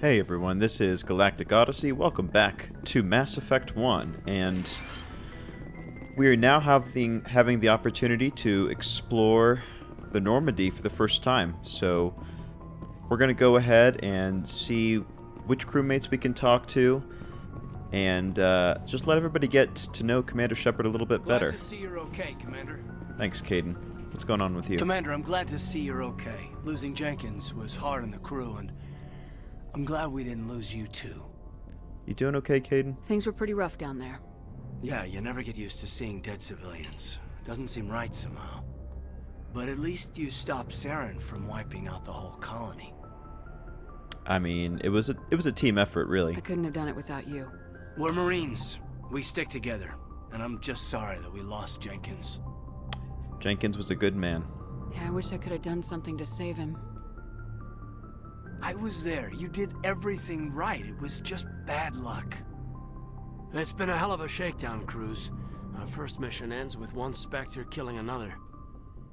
Hey everyone, this is Galactic Odyssey. Welcome back to Mass Effect 1, and we are now having the opportunity to explore the Normandy for the first time. So we're going to go ahead and see which crewmates we can talk to, and just let everybody get to know Commander Shepard a little bit better. Glad to see you're okay, Commander. Thanks, Caden. What's going on with you? Commander, I'm glad to see you're okay. Losing Jenkins was hard on the crew, and I'm glad we didn't lose you too. You doing okay, Caden? Things were pretty rough down there. Yeah, you never get used to seeing dead civilians. Doesn't seem right somehow. But at least you stopped Saren from wiping out the whole colony. I mean, it was a team effort, really. I couldn't have done it without you. We're Marines. We stick together. And I'm just sorry that we lost Jenkins. Jenkins was a good man. Yeah, I wish I could have done something to save him. I was there. You did everything right. It was just bad luck. It's been a hell of a shakedown cruise. Our first mission ends with one Spectre killing another.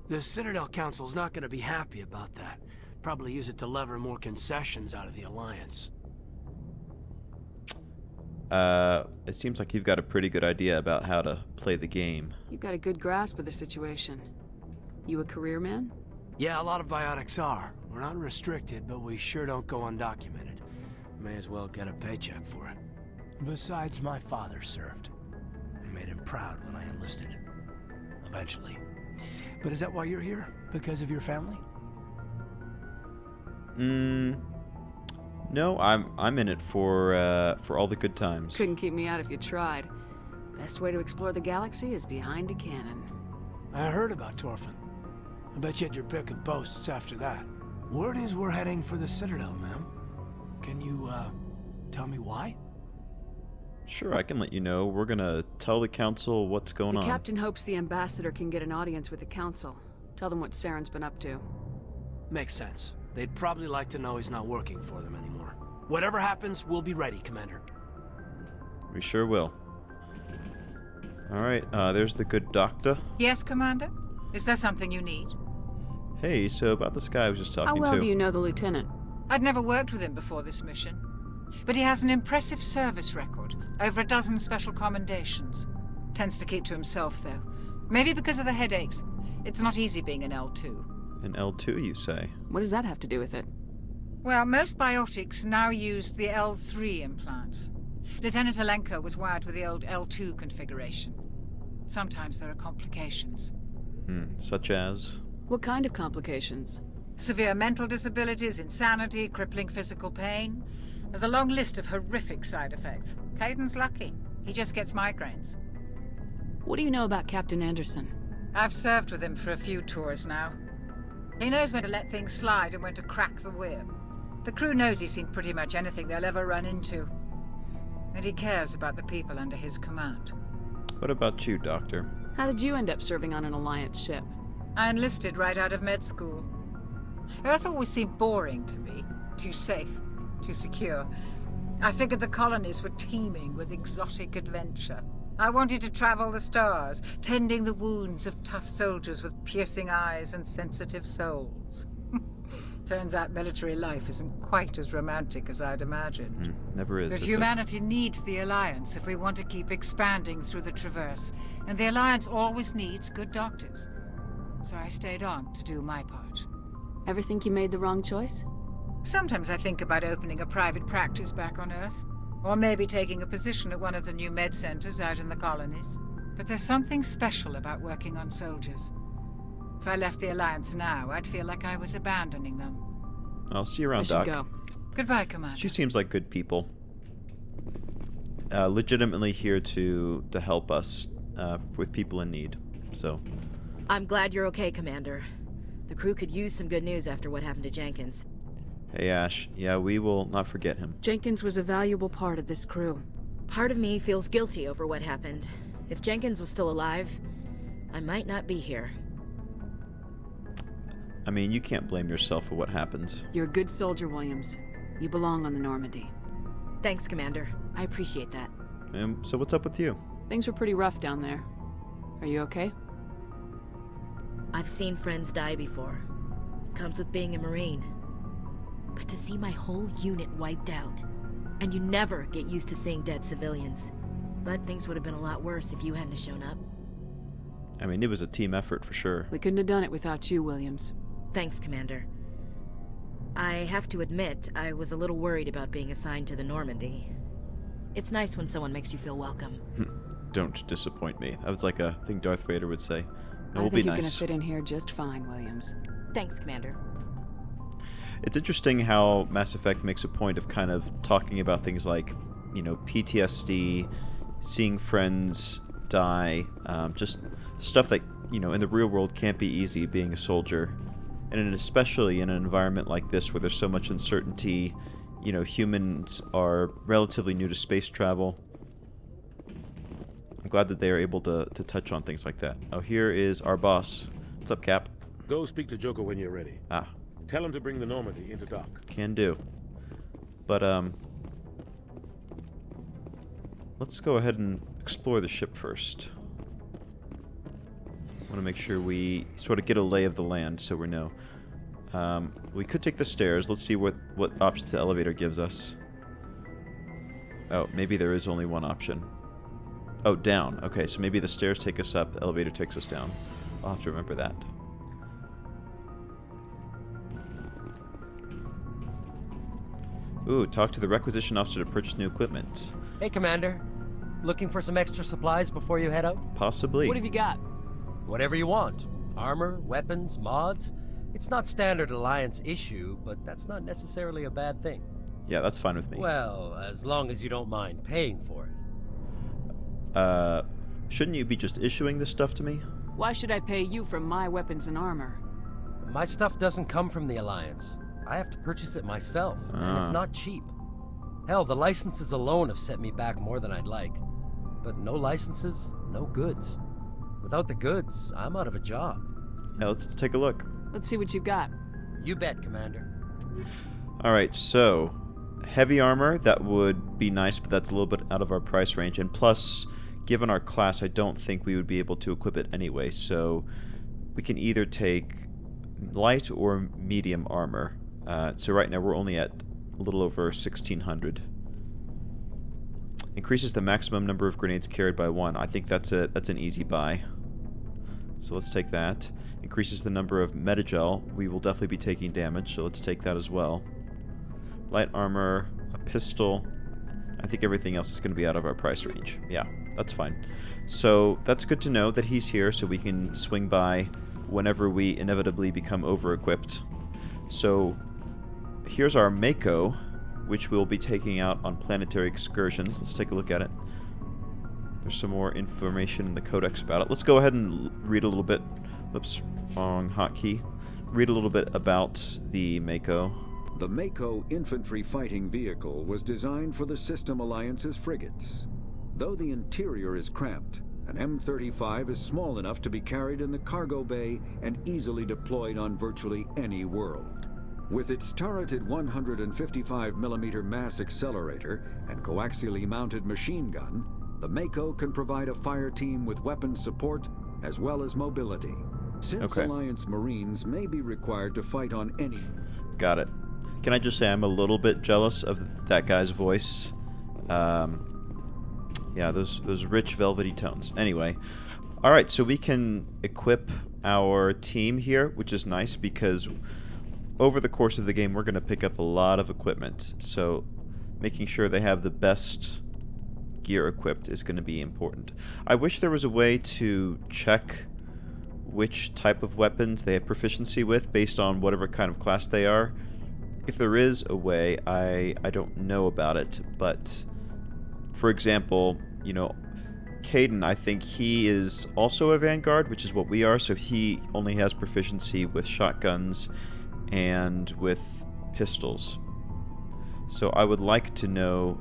The Citadel Council's not going to be happy about that. Probably use it to lever more concessions out of the Alliance. It seems like you've got a pretty good idea about how to play the game. You've got a good grasp of the situation. You a career man? Yeah, a lot of biotics are. We're not restricted, but we sure don't go undocumented. May as well get a paycheck for it. Besides, my father served. I made him proud when I enlisted. Eventually. But is that why you're here? Because of your family? No, I'm in it for all the good times. Couldn't keep me out if you tried. Best way to explore the galaxy is behind a cannon. I heard about Torfin. I bet you had your pick of boasts after that. Word is we're heading for the Citadel, ma'am. Can you, tell me why? Sure, I can let you know. We're gonna tell the council what's going on. The captain hopes the ambassador can get an audience with the council. Tell them what Saren's been up to. Makes sense. They'd probably like to know he's not working for them anymore. Whatever happens, we'll be ready, Commander. We sure will. Alright, there's the good doctor. Yes, Commander? Is there something you need? Hey, so about this guy I was just talking to. How well do you know the lieutenant? I'd never worked with him before this mission. But he has an impressive service record. Over a dozen special commendations. Tends to keep to himself, though. Maybe because of the headaches. It's not easy being an L2. An L2, you say? What does that have to do with it? Well, most biotics now use the L3 implants. Lieutenant Alenko was wired with the old L2 configuration. Sometimes there are complications. Such as? What kind of complications? Severe mental disabilities, insanity, crippling physical pain. There's a long list of horrific side effects. Caden's lucky. He just gets migraines. What do you know about Captain Anderson? I've served with him for a few tours now. He knows when to let things slide and when to crack the whip. The crew knows he's seen pretty much anything they'll ever run into. And he cares about the people under his command. What about you, Doctor? How did you end up serving on an Alliance ship? I enlisted right out of med school. Earth always seemed boring to me. Too safe, too secure. I figured the colonies were teeming with exotic adventure. I wanted to travel the stars, tending the wounds of tough soldiers with piercing eyes and sensitive souls. Turns out military life isn't quite as romantic as I'd imagined. Never is. But humanity needs the Alliance if we want to keep expanding through the Traverse, and the Alliance always needs good doctors. So I stayed on to do my part. Ever think you made the wrong choice? Sometimes I think about opening a private practice back on Earth. Or maybe taking a position at one of the new med centers out in the colonies. But there's something special about working on soldiers. If I left the Alliance now, I'd feel like I was abandoning them. I'll see you around, I should Doc. go. Goodbye, Commander. She seems like good people. Legitimately here to help us with people in need. So. I'm glad you're okay, Commander. The crew could use some good news after what happened to Jenkins. Hey, Ash. Yeah, we will not forget him. Jenkins was a valuable part of this crew. Part of me feels guilty over what happened. If Jenkins was still alive, I might not be here. I mean, you can't blame yourself for what happens. You're a good soldier, Williams. You belong on the Normandy. Thanks, Commander. I appreciate that. So what's up with you? Things were pretty rough down there. Are you okay? I've seen friends die before. Comes with being a Marine. But to see my whole unit wiped out. And you never get used to seeing dead civilians. But things would have been a lot worse if you hadn't shown up. I mean, it was a team effort for sure. We couldn't have done it without you, Williams. Thanks, Commander. I have to admit, I was a little worried about being assigned to the Normandy. It's nice when someone makes you feel welcome. Don't disappoint me. That was like a thing Darth Vader would say. It I will think be you're nice. gonna fit in here just fine, Williams. Thanks, Commander. It's interesting how Mass Effect makes a point of kind of talking about things like, you know, PTSD, seeing friends die, just stuff that, you know, in the real world can't be easy being a soldier. And especially in an environment like this where there's so much uncertainty, you know, humans are relatively new to space travel. I'm glad that they are able to touch on things like that. Oh, here is our boss. What's up, Cap? Go speak to Joker when you're ready. Ah, Tell him to bring the Normandy into dock. can do. But, let's go ahead and explore the ship first. I want to make sure we sort of get a lay of the land so we know. We could take the stairs. Let's see what options the elevator gives us. Oh, maybe there is only one option. Oh, down. Okay, so maybe the stairs take us up, the elevator takes us down. I'll have to remember that. Ooh, talk to the requisition officer to purchase new equipment. Hey, Commander. Looking for some extra supplies before you head out? Possibly. What have you got? Whatever you want. Armor, weapons, mods. It's not standard Alliance issue, but that's not necessarily a bad thing. Yeah, that's fine with me. Well, as long as you don't mind paying for it. Shouldn't you be just issuing this stuff to me? Why should I pay you for my weapons and armor? My stuff doesn't come from the Alliance. I have to purchase it myself, and it's not cheap. Hell, the licenses alone have set me back more than I'd like. But no licenses, no goods. Without the goods, I'm out of a job. Yeah, let's take a look. Let's see what you got. You bet, Commander. Alright, so heavy armor, that would be nice, but that's a little bit out of our price range. And plus, given our class, I don't think we would be able to equip it anyway. So we can either take light or medium armor. So right now we're only at a little over 1,600. Increases the maximum number of grenades carried by 1. I think that's an easy buy. So let's take that. Increases the number of metagel. We will definitely be taking damage, so let's take that as well. Light armor, a pistol. I think everything else is going to be out of our price range. Yeah, that's fine. So that's good to know that he's here, so we can swing by whenever we inevitably become over-equipped. So here's our Mako, which we'll be taking out on planetary excursions. Let's take a look at it. There's some more information in the codex about it. Let's go ahead and read a little bit. Whoops, wrong hotkey. Read a little bit about the Mako. The Mako infantry fighting vehicle was designed for the System Alliance's frigates. Though the interior is cramped, an M35 is small enough to be carried in the cargo bay and easily deployed on virtually any world. With its turreted 155mm mass accelerator and coaxially mounted machine gun, the Mako can provide a fire team with weapon support as well as mobility. Since Alliance Marines may be required to fight on any... Got it. Can I just say I'm a little bit jealous of that guy's voice? Yeah, those rich velvety tones. Anyway, alright, so we can equip our team here, which is nice because over the course of the game we're going to pick up a lot of equipment. So making sure they have the best gear equipped is going to be important. I wish there was a way to check which type of weapons they have proficiency with based on whatever kind of class they are. If there is a way, I don't know about it, but for example, you know, Caden, I think he is also a Vanguard, which is what we are, so he only has proficiency with shotguns and with pistols. So I would like to know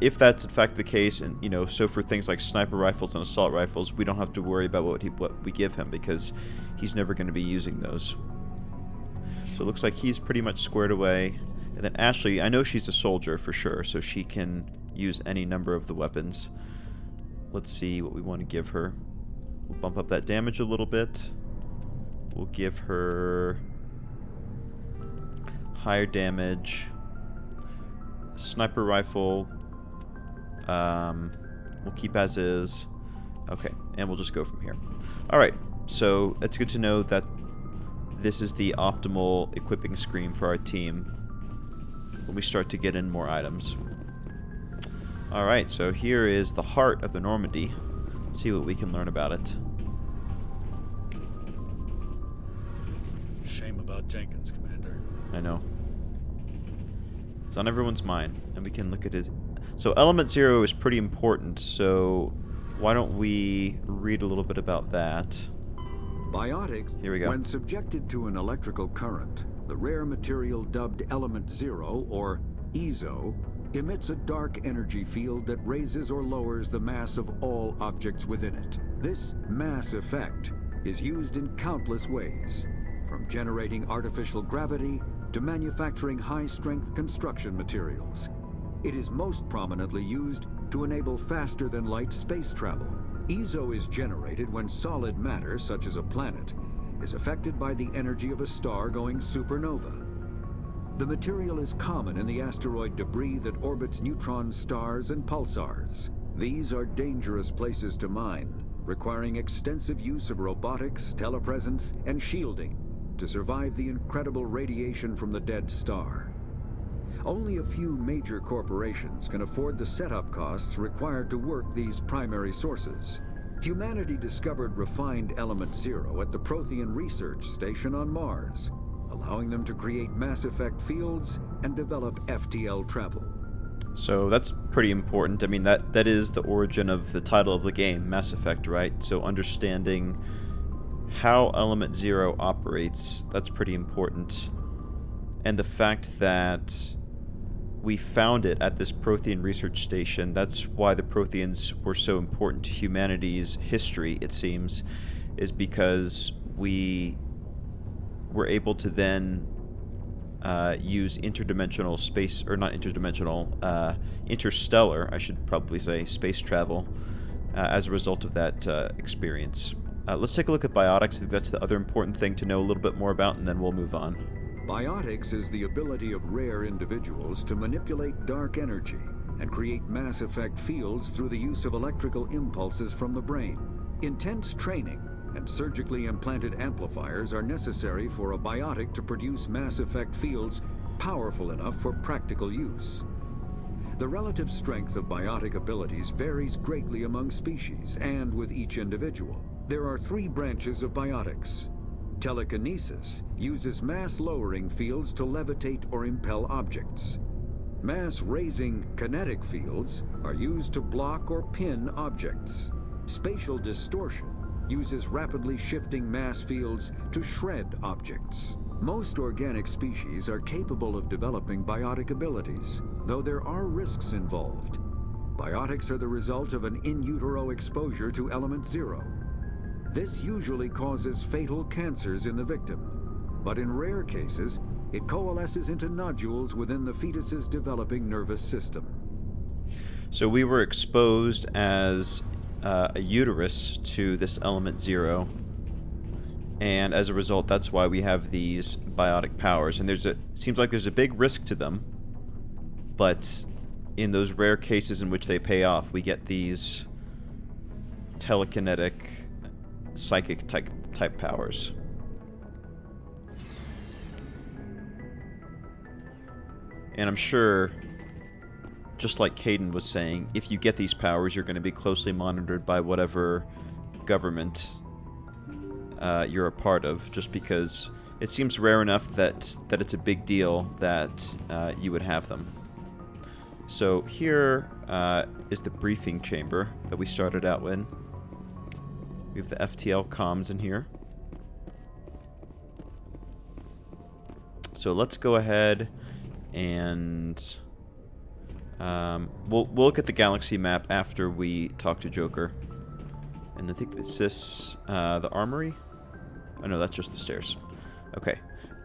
if that's in fact the case, and you know, so for things like sniper rifles and assault rifles, we don't have to worry about what we give him because he's never going to be using those. So it looks like he's pretty much squared away. And then Ashley, I know she's a soldier for sure, so she can use any number of the weapons. Let's see what we want to give her. We'll bump up that damage a little bit. We'll give her higher damage. Sniper rifle. We'll keep as is. Okay, and we'll just go from here. Alright, so it's good to know that this is the optimal equipping screen for our team when we start to get in more items. Alright, so here is the heart of the Normandy. Let's see what we can learn about it. Shame about Jenkins, Commander. I know. It's on everyone's mind, and we can look at it. So Element Zero is pretty important, so why don't we read a little bit about that? Biotics, Here we go. when subjected to an electrical current, the rare material dubbed Element Zero, or EZO, emits a dark energy field that raises or lowers the mass of all objects within it. This mass effect is used in countless ways, from generating artificial gravity to manufacturing high-strength construction materials. It is most prominently used to enable faster-than-light space travel. EZO is generated when solid matter, such as a planet, is affected by the energy of a star going supernova. The material is common in the asteroid debris that orbits neutron stars and pulsars. These are dangerous places to mine, requiring extensive use of robotics, telepresence, and shielding to survive the incredible radiation from the dead star. Only a few major corporations can afford the setup costs required to work these primary sources. Humanity discovered refined Element Zero at the Prothean Research Station on Mars, allowing them to create Mass Effect fields and develop FTL travel. So that's pretty important. I mean, that is the origin of the title of the game, Mass Effect, right? So understanding how Element Zero operates, that's pretty important. And the fact that we found it at this Prothean research station, that's why the Protheans were so important to humanity's history, it seems, is because we were able to then use interdimensional space, or not interdimensional, interstellar, I should probably say, space travel as a result of that experience. Let's take a look at biotics. I think that's the other important thing to know a little bit more about, and then we'll move on. Biotics is the ability of rare individuals to manipulate dark energy and create Mass Effect fields through the use of electrical impulses from the brain. Intense training and surgically implanted amplifiers are necessary for a biotic to produce Mass Effect fields powerful enough for practical use. The relative strength of biotic abilities varies greatly among species and with each individual. There are 3 branches of biotics. Telekinesis uses mass-lowering fields to levitate or impel objects. Mass-raising kinetic fields are used to block or pin objects. Spatial distortion uses rapidly shifting mass fields to shred objects. Most organic species are capable of developing biotic abilities, though there are risks involved. Biotics are the result of an in utero exposure to Element Zero. This usually causes fatal cancers in the victim, but in rare cases, it coalesces into nodules within the fetus's developing nervous system. So we were exposed as a uterus to this Element Zero, and as a result, that's why we have these biotic powers. And seems like there's a big risk to them, but in those rare cases in which they pay off, we get these telekinetic, psychic type powers. And I'm sure, just like Caden was saying, if you get these powers, you're going to be closely monitored by whatever government you're a part of, just because it seems rare enough that it's a big deal that you would have them. So here is the briefing chamber that we started out with. We have the FTL comms in here. So let's go ahead and we'll look at the galaxy map after we talk to Joker. And I think this is the armory. Oh no, that's just the stairs. Okay,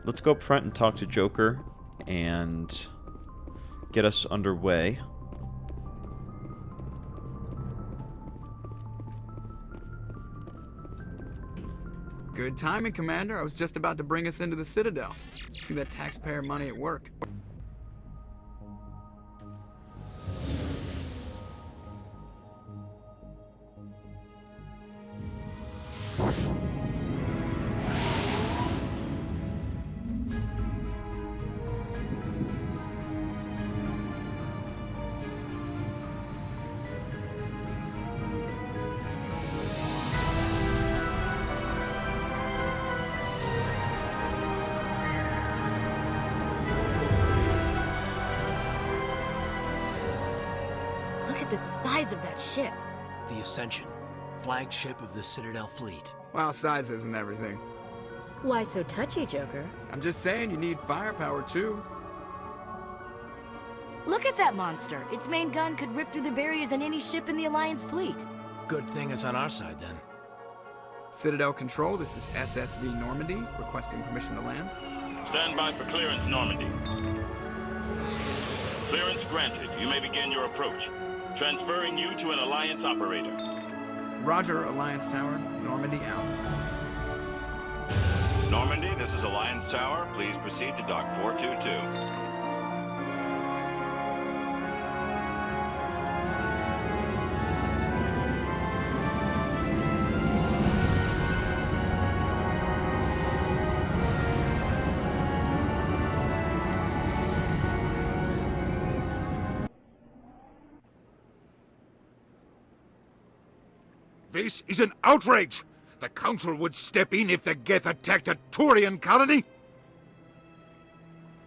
let's go up front and talk to Joker and get us underway. Good timing, Commander. I was just about to bring us into the Citadel. See that taxpayer money at work. Look at the size of that ship. The Ascension, flagship of the Citadel fleet. Well, size isn't everything. Why so touchy, Joker? I'm just saying you need firepower, too. Look at that monster. Its main gun could rip through the barriers in any ship in the Alliance fleet. Good thing it's on our side, then. Citadel Control, this is SSV Normandy, requesting permission to land. Stand by for clearance, Normandy. Clearance granted. You may begin your approach. Transferring you to an Alliance operator. Roger, Alliance Tower. Normandy out. Normandy, this is Alliance Tower. Please proceed to Dock 422. This is an outrage! The Council would step in if the Geth attacked a Turian colony?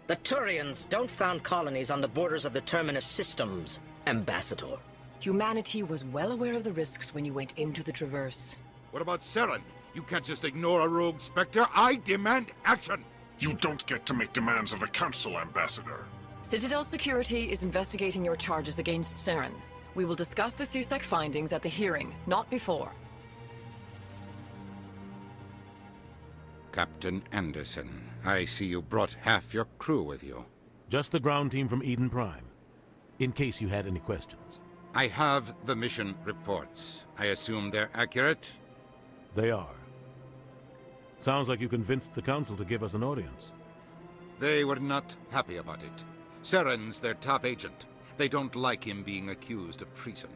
The Turians don't found colonies on the borders of the Terminus systems, Ambassador. Humanity was well aware of the risks when you went into the Traverse. What about Saren? You can't just ignore a rogue Spectre. I demand action! You don't get to make demands of the Council, Ambassador. Citadel Security is investigating your charges against Saren. We will discuss the CSEC findings at the hearing, not before. Captain Anderson, I see you brought half your crew with you. Just the ground team from Eden Prime, in case you had any questions. I have the mission reports. I assume they're accurate? They are. Sounds like you convinced the Council to give us an audience. They were not happy about it. Saren's their top agent. They don't like him being accused of treason.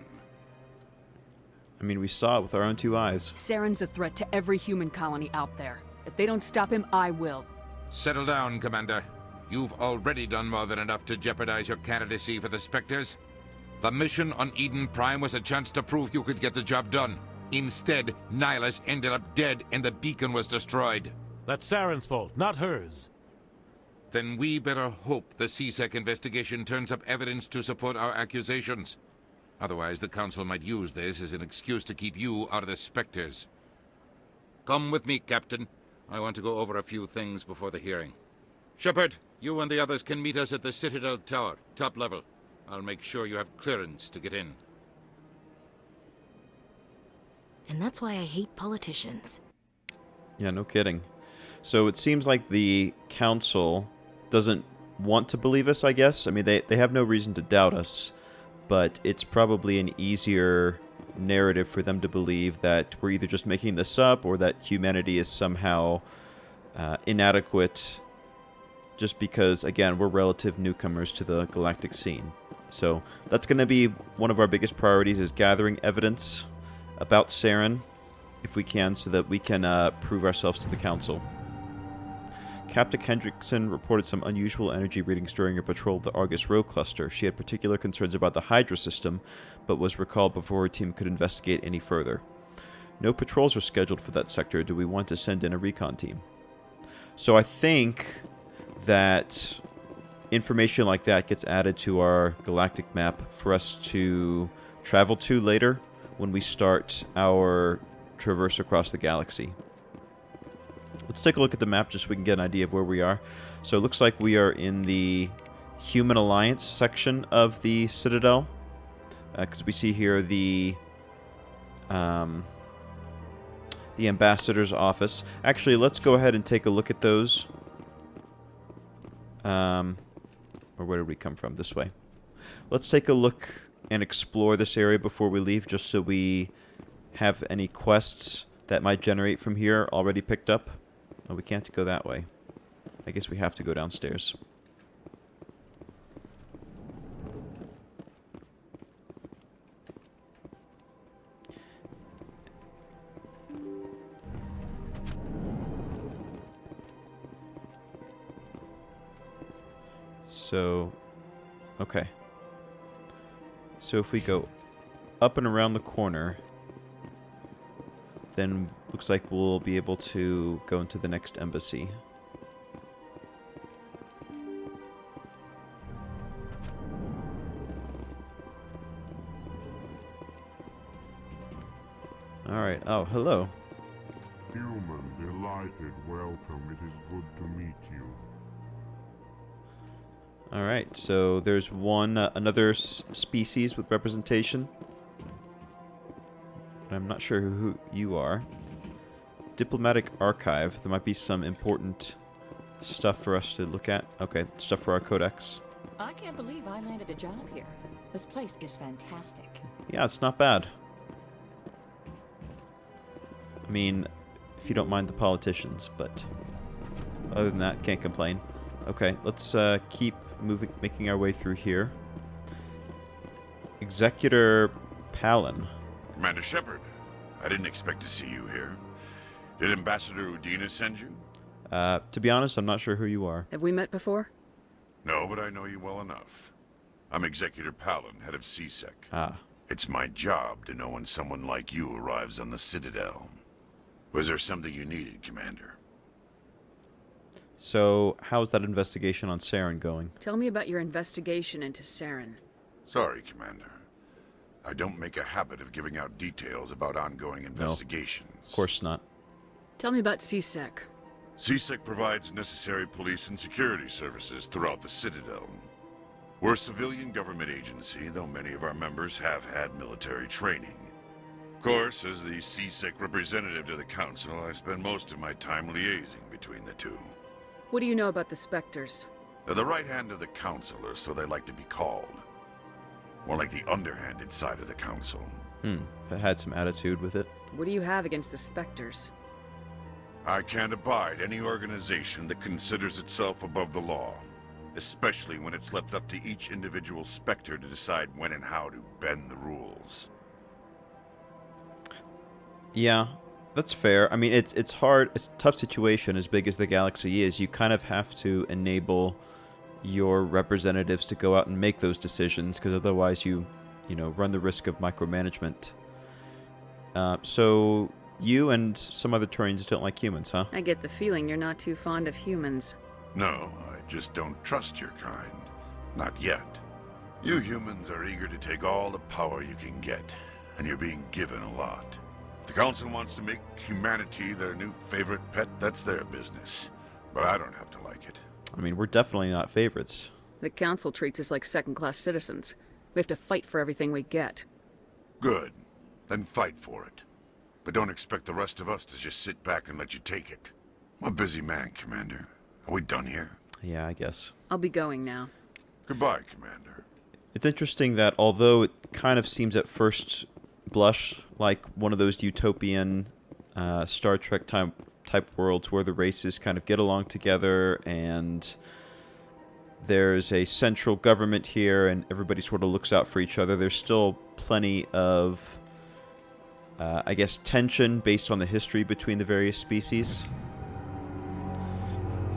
I mean, we saw it with our own two eyes. Saren's a threat to every human colony out there. If they don't stop him, I will. Settle down, Commander. You've already done more than enough to jeopardize your candidacy for the Spectres. The mission on Eden Prime was a chance to prove you could get the job done. Instead, Nihilus ended up dead and the beacon was destroyed. That's Saren's fault, not hers. Then we better hope the CSEC investigation turns up evidence to support our accusations. Otherwise, the Council might use this as an excuse to keep you out of the Spectres. Come with me, Captain. I want to go over a few things before the hearing. Shepard, you and the others can meet us at the Citadel Tower, top level. I'll make sure you have clearance to get in. And that's why I hate politicians. Yeah, no kidding. So it seems like the Council doesn't want to believe us, I guess. I mean, they have no reason to doubt us, but it's probably an easier narrative for them to believe that we're either just making this up or that humanity is somehow inadequate just because, again, we're relative newcomers to the galactic scene. So that's going to be one of our biggest priorities, is gathering evidence about Saren, if we can, so that we can prove ourselves to the Council. Captain Hendrickson reported some unusual energy readings during her patrol of the Argus Row cluster. She had particular concerns about the Hydra system, but was recalled before her team could investigate any further. No patrols are scheduled for that sector. Do we want to send in a recon team? So I think that information like that gets added to our galactic map for us to travel to later when we start our traverse across the galaxy. Let's take a look at the map just so we can get an idea of where we are. So it looks like we are in the Human Alliance section of the Citadel, because we see here the Ambassador's office. Actually, let's go ahead and take a look at those. Or where did we come from? This way. Let's take a look and explore this area before we leave, just so we have any quests that might generate from here already picked up. Oh, we can't go that way. I guess we have to go downstairs. So, okay. So if we go up and around the corner, then looks like we'll be able to go into the next embassy. Alright, oh, hello. Human, delighted, welcome. It is good to meet you. Alright, so there's another species with representation. I'm not sure who you are. Diplomatic archive. There might be some important stuff for us to look at. Okay, stuff for our codex. I can't believe I landed a job here. This place is fantastic. Yeah, it's not bad. I mean, if you don't mind the politicians, but other than that, can't complain. Okay, let's keep making our way through here. Executor Palin. Commander Shepard, I didn't expect to see you here. Did Ambassador Udina send you? To be honest, I'm not sure who you are. Have we met before? No, but I know you well enough. I'm Executor Palin, head of CSEC. Ah. It's my job to know when someone like you arrives on the Citadel. Was there something you needed, Commander? So, how's that investigation on Saren going? Tell me about your investigation into Saren. Sorry, Commander. I don't make a habit of giving out details about ongoing investigations. No, of course not. Tell me about CSEC. CSEC provides necessary police and security services throughout the Citadel. We're a civilian government agency, though many of our members have had military training. Of course, as the CSEC representative to the Council, I spend most of my time liaising between the two. What do you know about the Spectres? They're the right hand of the Council, or so they like to be called. More like the underhanded side of the Council. That had some attitude with it. What do you have against the Spectres? I can't abide any organization that considers itself above the law, especially when it's left up to each individual Spectre to decide when and how to bend the rules. Yeah, that's fair. I mean, it's hard. It's a tough situation as big as the galaxy is. You kind of have to enable your representatives to go out and make those decisions, because otherwise you run the risk of micromanagement. So you and some other Turians don't like humans, huh? I get the feeling you're not too fond of humans. No, I just don't trust your kind. Not yet. You humans are eager to take all the power you can get, and you're being given a lot. If the Council wants to make humanity their new favorite pet, that's their business. But I don't have to like it. I mean, we're definitely not favorites. The Council treats us like second-class citizens. We have to fight for everything we get. Good. Then fight for it. But don't expect the rest of us to just sit back and let you take it. I'm a busy man, Commander. Are we done here? Yeah, I guess. I'll be going now. Goodbye, Commander. It's interesting that although it kind of seems at first blush like one of those utopian Star Trek type worlds where the races kind of get along together and there's a central government here and everybody sort of looks out for each other, there's still plenty of, I guess, tension based on the history between the various species.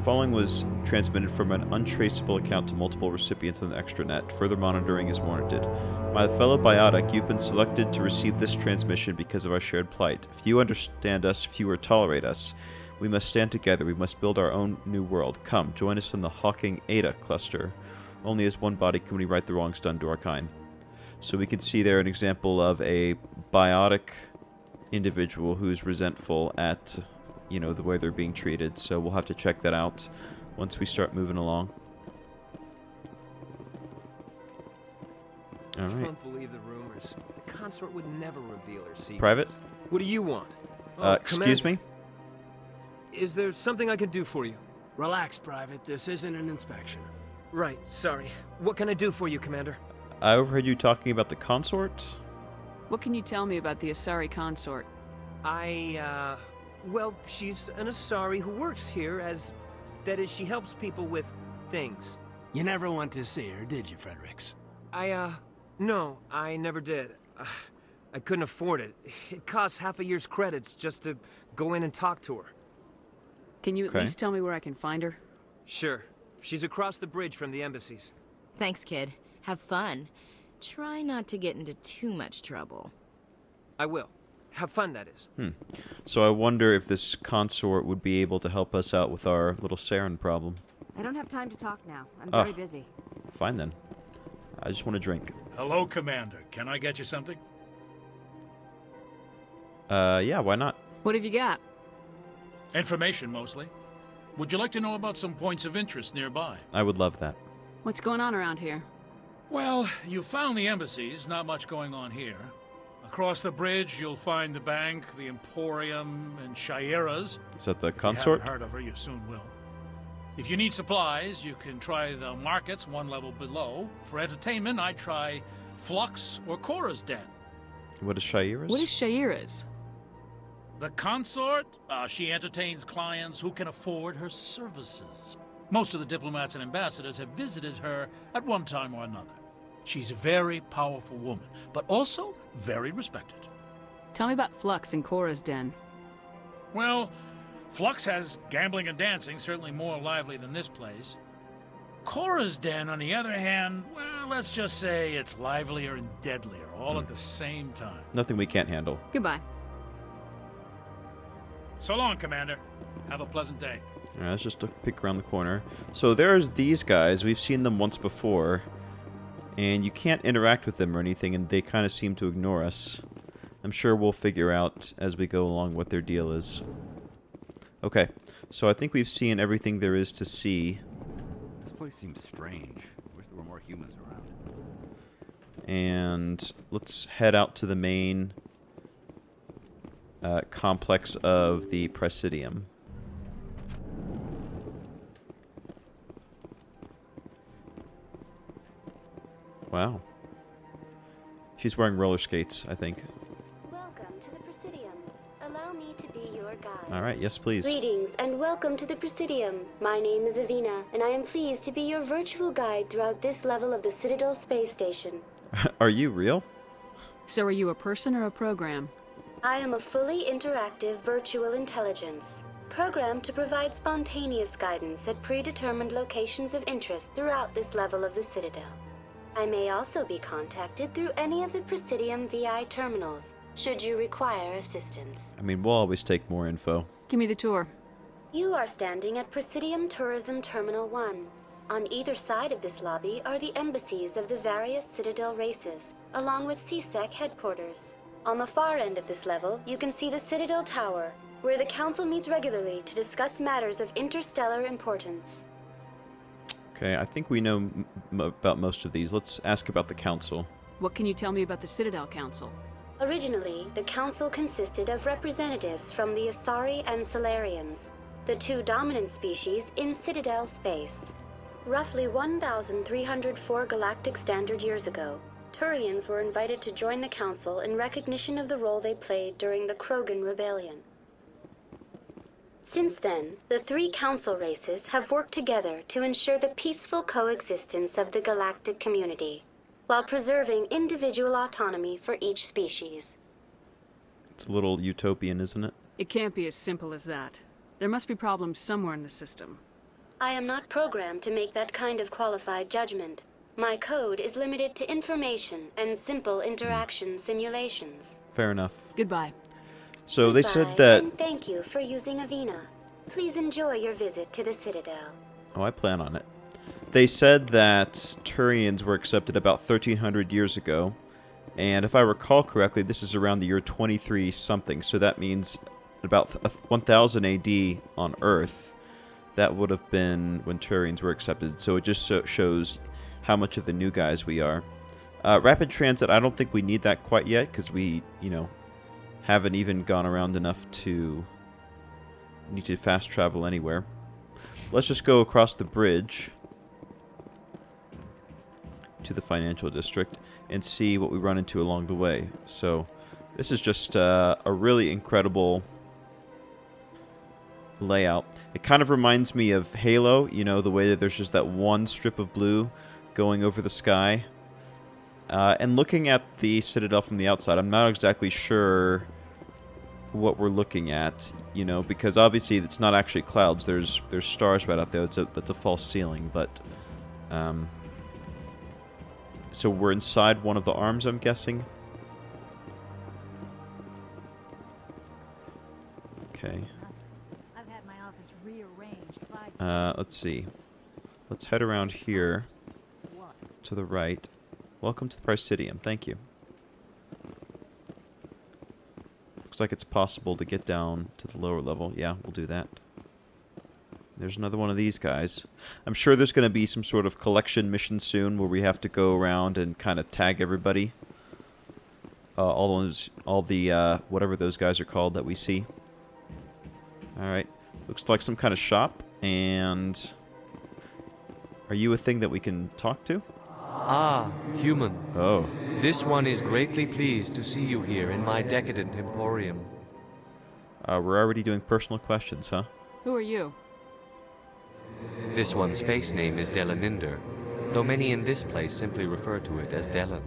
Following was transmitted from an untraceable account to multiple recipients in the extranet. Further monitoring is warranted. My fellow biotic, you've been selected to receive this transmission because of our shared plight. Few understand us, fewer tolerate us. We must stand together. We must build our own new world. Come, join us in the Hawking Ada cluster. Only as one body can we right the wrongs done to our kind. So we can see there an example of a biotic individual who's resentful at, the way they're being treated. So we'll have to check that out once we start moving along. All right. I don't believe the rumors. The consort would never reveal her secrets. Private? What do you want? Excuse me? Is there something I can do for you? Relax, Private. This isn't an inspection. Right, sorry. What can I do for you, Commander? I overheard you talking about the consort? What can you tell me about the Asari consort? Well, she's an Asari who works here as... That is, she helps people with things. You never went to see her, did you, Fredericks? No, I never did. I couldn't afford it. It costs half a year's credits just to go in and talk to her. Can you at least tell me where I can find her? Sure. She's across the bridge from the embassies. Thanks, kid. Have fun. Try not to get into too much trouble. I will. Have fun, that is. So I wonder if this consort would be able to help us out with our little Saren problem. I don't have time to talk now. I'm very busy. Fine then. I just want to drink. Hello, Commander. Can I get you something? Yeah, why not? What have you got? Information, mostly. Would you like to know about some points of interest nearby? I would love that. What's going on around here? Well, you found the embassies. Not much going on here. Across the bridge, you'll find the bank, the Emporium, and Shaira's. Is that the If consort? you haven't heard of her, you soon will. If you need supplies, you can try the markets one level below. For entertainment, I'd try Flux or Cora's Den. What is Shaira's? What is Shaira's? The consort, she entertains clients who can afford her services. Most of the diplomats and ambassadors have visited her at one time or another. She's a very powerful woman, but also very respected. Tell me about Flux and Cora's Den. Well, Flux has gambling and dancing, certainly more lively than this place. Cora's Den, on the other hand, well, let's just say it's livelier and deadlier, all at the same time. Nothing we can't handle. Goodbye. So long, Commander. Have a pleasant day. Alright, let's just pick around the corner. So there's these guys. We've seen them once before. And you can't interact with them or anything, and they kind of seem to ignore us. I'm sure we'll figure out as we go along what their deal is. Okay, so I think we've seen everything there is to see. This place seems strange. I wish there were more humans around. And let's head out to the main complex of the Presidium. Wow. She's wearing roller skates, I think. Welcome to the Presidium. Allow me to be your guide. Alright, yes please. Greetings and welcome to the Presidium. My name is Avina, and I am pleased to be your virtual guide throughout this level of the Citadel space station. Are you real? So are you a person or a program? I am a fully interactive virtual intelligence, programmed to provide spontaneous guidance at predetermined locations of interest throughout this level of the Citadel. I may also be contacted through any of the Presidium VI terminals, should you require assistance. I mean, we'll always take more info. Give me the tour. You are standing at Presidium Tourism Terminal 1. On either side of this lobby are the embassies of the various Citadel races, along with CSEC headquarters. On the far end of this level, you can see the Citadel Tower, where the Council meets regularly to discuss matters of interstellar importance. Okay, I think we know about most of these. Let's ask about the Council. What can you tell me about the Citadel Council? Originally, the Council consisted of representatives from the Asari and Solarians, the two dominant species in Citadel space. Roughly 1,304 galactic standard years ago, Turians were invited to join the Council in recognition of the role they played during the Krogan Rebellion. Since then, the three Council races have worked together to ensure the peaceful coexistence of the galactic community, while preserving individual autonomy for each species. It's a little utopian, isn't it? It can't be as simple as that. There must be problems somewhere in the system. I am not programmed to make that kind of qualified judgment. My code is limited to information and simple interaction simulations. Fair enough. Goodbye. So they said that... And thank you for using Avina. Please enjoy your visit to the Citadel. Oh, I plan on it. They said that Turians were accepted about 1,300 years ago. And if I recall correctly, this is around the year 23 something. So that means about 1000 AD on Earth. That would have been when Turians were accepted. So it just shows how much of the new guys we are. Rapid transit, I don't think we need that quite yet, because we, haven't even gone around enough to need to fast travel anywhere. Let's just go across the bridge to the financial district and see what we run into along the way. So This is just a really incredible layout. It kind of reminds me of Halo, you know, the way that there's just that one strip of blue going over the sky. And looking at the Citadel from the outside, I'm not exactly sure what we're looking at, you know, because obviously it's not actually clouds. There's stars right out there. That's a false ceiling, but so we're inside one of the arms, I'm guessing. Okay. Let's see. Let's head around here to the right. Welcome to the Presidium. Thank you. Looks like it's possible to get down to the lower level. Yeah, we'll do that. There's another one of these guys. I'm sure there's going to be some sort of collection mission soon where we have to go around and kind of tag everybody. All the whatever those guys are called that we see. Alright. Looks like some kind of shop. And are you a thing that we can talk to? Ah, human. Oh. This one is greatly pleased to see you here in my decadent emporium. We're already doing personal questions, huh? Who are you? This one's face name is Delaninder, though many in this place simply refer to it as Delan.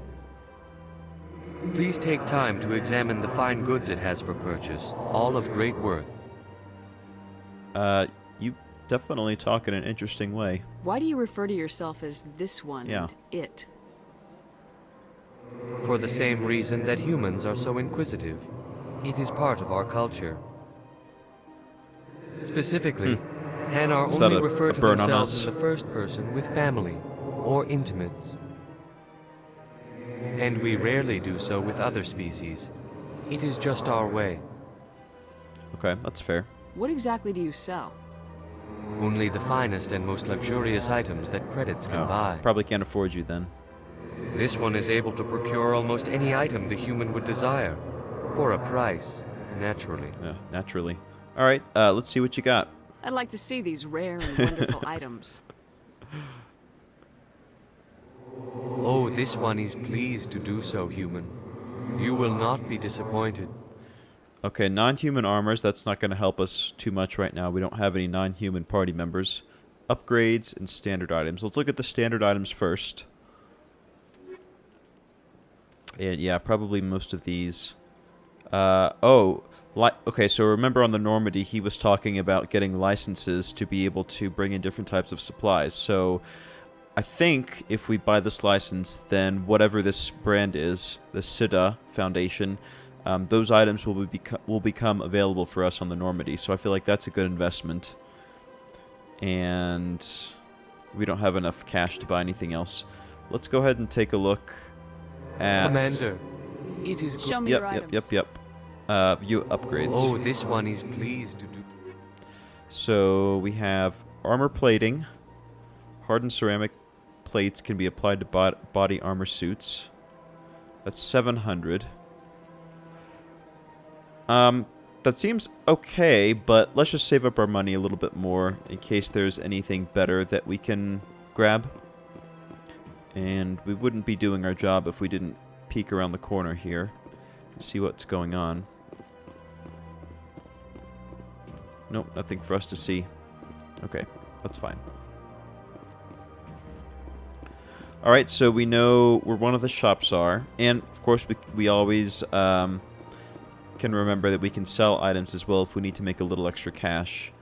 Please take time to examine the fine goods it has for purchase, all of great worth. You definitely talk in an interesting way. Why do you refer to yourself as this one and it? For the same reason that humans are so inquisitive. It is part of our culture. Specifically, Hanar only refer to themselves in the first person with family or intimates. And we rarely do so with other species. It is just our way. Okay, that's fair. What exactly do you sell? Only the finest and most luxurious items that credits can buy. Probably can't afford you then. This one is able to procure almost any item the human would desire. For a price, naturally. Yeah, naturally. Alright, let's see what you got. I'd like to see these rare and wonderful items. Oh, this one is pleased to do so, human. You will not be disappointed. Okay, non-human armors, that's not going to help us too much right now. We don't have any non-human party members. Upgrades and standard items. Let's look at the standard items first. And yeah, probably most of these. Okay, so remember on the Normandy, he was talking about getting licenses to be able to bring in different types of supplies. So I think if we buy this license, then whatever this brand is, the Citadel Foundation, those items will become available for us on the Normandy. So I feel like that's a good investment. And we don't have enough cash to buy anything else. Let's go ahead and take a look at... Commander, it is good. Show me your items. Yep. View upgrades. Oh, this one is pleased to do... So we have armor plating. Hardened ceramic plates can be applied to body armor suits. That's 700. That seems okay, but let's just save up our money a little bit more in case there's anything better that we can grab. And we wouldn't be doing our job if we didn't peek around the corner here and see what's going on. Nope, nothing for us to see. Okay, that's fine. Alright, so we know where one of the shops are. And, of course, we always can remember that we can sell items as well if we need to make a little extra cash.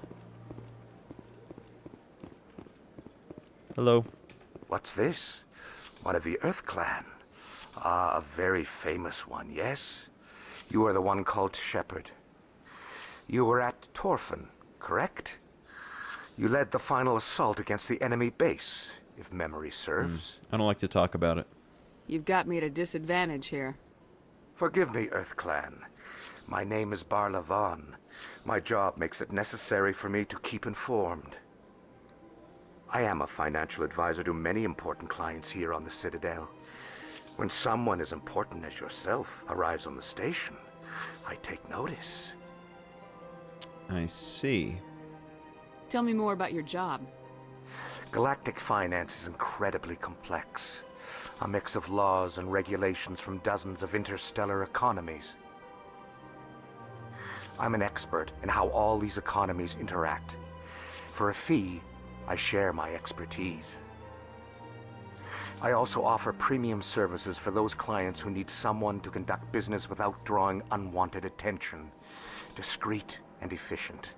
Hello. What's this? One of the Earth Clan. Ah, a very famous one, yes? You are the one called Shepard. You were at Torfan, correct? You led the final assault against the enemy base, if memory serves. I don't like to talk about it. You've got me at a disadvantage here. Forgive me, Earth Clan. My name is Barla Vaughn. My job makes it necessary for me to keep informed. I am a financial advisor to many important clients here on the Citadel. When someone as important as yourself arrives on the station, I take notice. I see. Tell me more about your job. Galactic finance is incredibly complex. A mix of laws and regulations from dozens of interstellar economies. I'm an expert in how all these economies interact. For a fee, I share my expertise. I also offer premium services for those clients who need someone to conduct business without drawing unwanted attention. Discreet and efficient.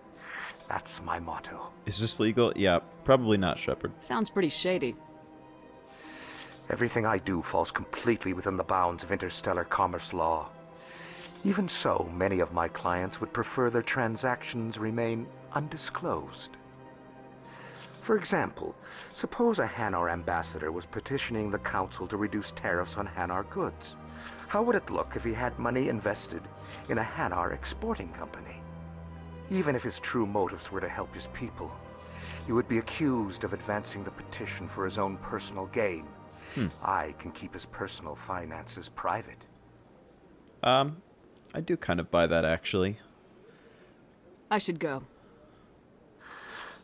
That's my motto. Is this legal? Yeah, probably not, Shepard. Sounds pretty shady. Everything I do falls completely within the bounds of interstellar commerce law. Even so, many of my clients would prefer their transactions remain undisclosed. For example, suppose a Hanar ambassador was petitioning the Council to reduce tariffs on Hanar goods. How would it look if he had money invested in a Hanar exporting company? Even if his true motives were to help his people, he would be accused of advancing the petition for his own personal gain. I can keep his personal finances private. I do kind of buy that, actually. I should go.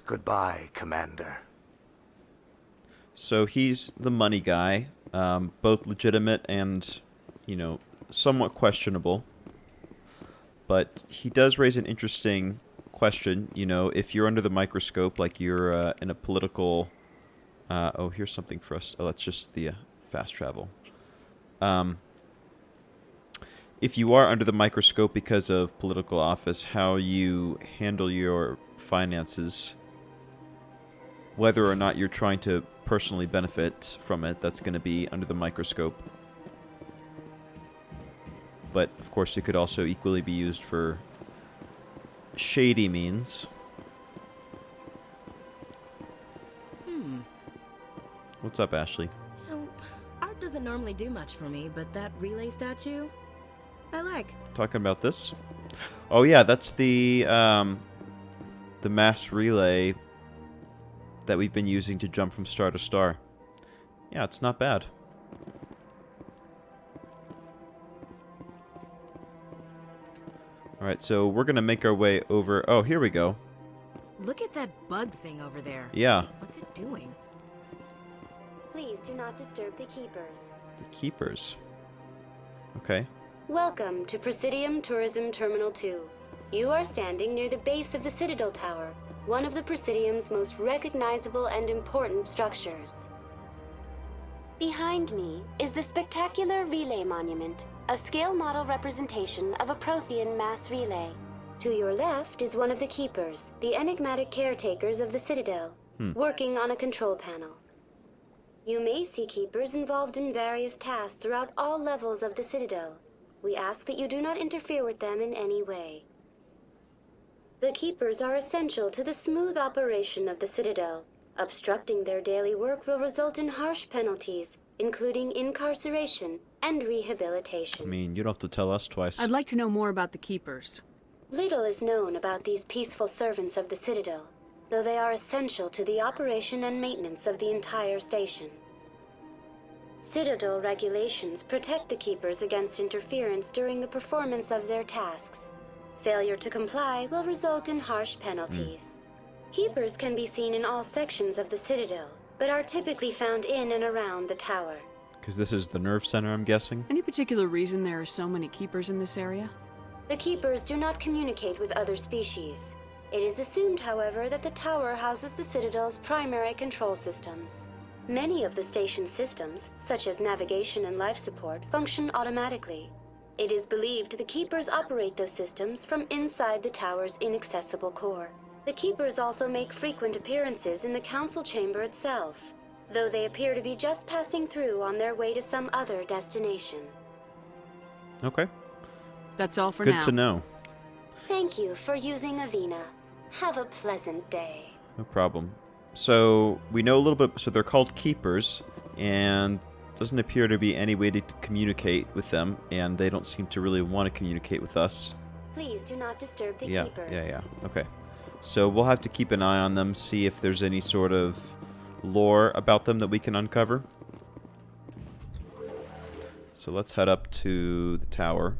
Goodbye, Commander. So he's the money guy, both legitimate and, you know, somewhat questionable. But he does raise an interesting question, you know, if you're under the microscope, like you're in a political... oh, here's something for us. Oh, that's just the fast travel. If you are under the microscope because of political office, how you handle your finances, whether or not you're trying to personally benefit from it, that's going to be under the microscope. But, of course, it could also equally be used for shady means. What's up, Ashley? You know, art doesn't normally do much for me, but that relay statue, I like. Talking about this? Oh yeah, that's the mass relay that we've been using to jump from star to star. Yeah, it's not bad. Alright, so we're gonna make our way over... Oh, here we go. Look at that bug thing over there. Yeah. What's it doing? Please do not disturb the Keepers. The Keepers. Okay. Welcome to Presidium Tourism Terminal 2. You are standing near the base of the Citadel Tower, one of the Presidium's most recognizable and important structures. Behind me is the spectacular Relay Monument, a scale model representation of a Prothean mass relay. To your left is one of the Keepers, the enigmatic caretakers of the Citadel, working on a control panel. You may see Keepers involved in various tasks throughout all levels of the Citadel. We ask that you do not interfere with them in any way. The Keepers are essential to the smooth operation of the Citadel. Obstructing their daily work will result in harsh penalties, including incarceration and rehabilitation. I mean, you don't have to tell us twice. I'd like to know more about the Keepers. Little is known about these peaceful servants of the Citadel, though they are essential to the operation and maintenance of the entire station. Citadel regulations protect the Keepers against interference during the performance of their tasks. Failure to comply will result in harsh penalties. Keepers can be seen in all sections of the Citadel, but are typically found in and around the tower. Because this is the nerve center, I'm guessing? Any particular reason there are so many Keepers in this area? The Keepers do not communicate with other species. It is assumed, however, that the tower houses the Citadel's primary control systems. Many of the station's systems, such as navigation and life support, function automatically. It is believed the Keepers operate those systems from inside the tower's inaccessible core. The Keepers also make frequent appearances in the Council chamber itself, though they appear to be just passing through on their way to some other destination. Okay. That's all for now. Good to know. Thank you for using Avina. Have a pleasant day. No problem. So, we know a little bit... So, they're called Keepers, and doesn't appear to be any way to communicate with them, and they don't seem to really want to communicate with us. Please do not disturb the Yeah, Keepers. yeah. Okay. So, we'll have to keep an eye on them, see if there's any sort of lore about them that we can uncover. So, let's head up to the tower.